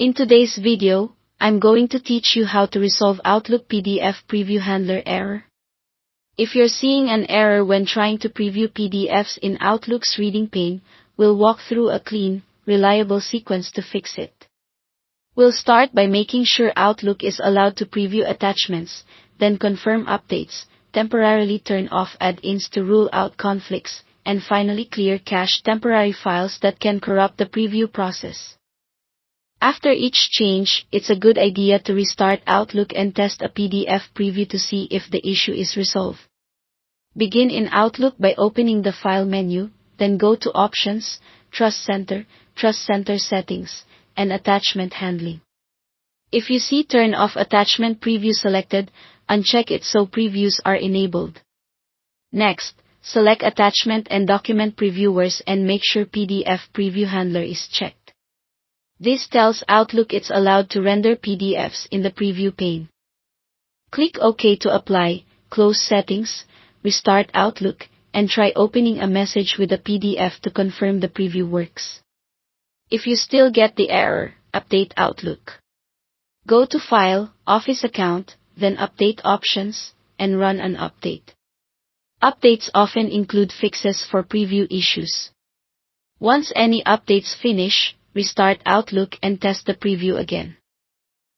In today's video, I'm going to teach you how to resolve Outlook PDF Preview Handler error. If you're seeing an error when trying to preview PDFs in Outlook's reading pane, we'll walk through a clean, reliable sequence to fix it. We'll start by making sure Outlook is allowed to preview attachments, then confirm updates, temporarily turn off add-ins to rule out conflicts, and finally clear cache temporary files that can corrupt the preview process. After each change, it's a good idea to restart Outlook and test a PDF preview to see if the issue is resolved. Begin in Outlook by opening the File menu, then go to Options, Trust Center Settings, and Attachment Handling. If you see Turn Off Attachment Preview selected, uncheck it so previews are enabled. Next, select Attachment and Document Previewers and make sure PDF Preview Handler is checked. This tells Outlook it's allowed to render PDFs in the preview pane. Click OK to apply, close Settings, restart Outlook, and try opening a message with a PDF to confirm the preview works. If you still get the error, update Outlook. Go to File, Office Account, then Update Options, and run an update. Updates often include fixes for preview issues. Once any updates finish, restart Outlook and test the preview again.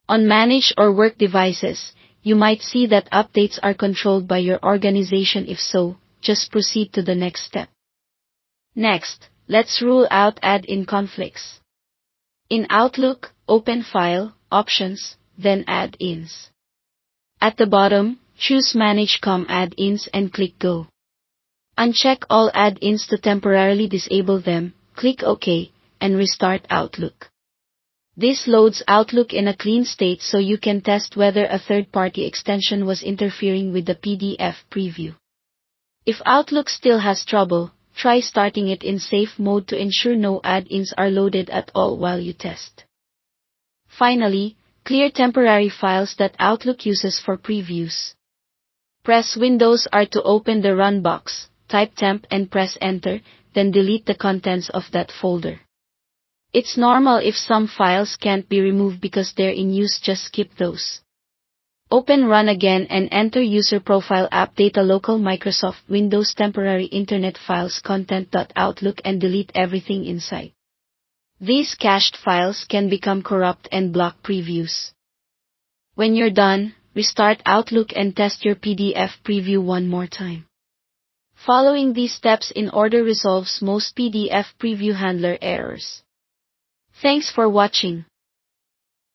On Manage or Work devices, you might see that updates are controlled by your organization. If so, just proceed to the next step. Next, let's rule out add-in conflicts. In Outlook, open File, Options, then Add-ins. At the bottom, choose Manage COM add-ins and click Go. Uncheck all add-ins to temporarily disable them, click OK, and restart Outlook. This loads Outlook in a clean state so you can test whether a third-party extension was interfering with the PDF preview. If Outlook still has trouble, try starting it in safe mode to ensure no add-ins are loaded at all while you test. Finally, clear temporary files that Outlook uses for previews. Press Windows R to open the Run box, type temp and press Enter, then delete the contents of that folder. It's normal if some files can't be removed because they're in use, just skip those. Open Run again and enter User Profile App Data Local Microsoft Windows Temporary Internet Files Content.outlook and delete everything inside. These cached files can become corrupt and block previews. When you're done, restart Outlook and test your PDF preview one more time. Following these steps in order resolves most PDF Preview Handler errors. Thanks for watching.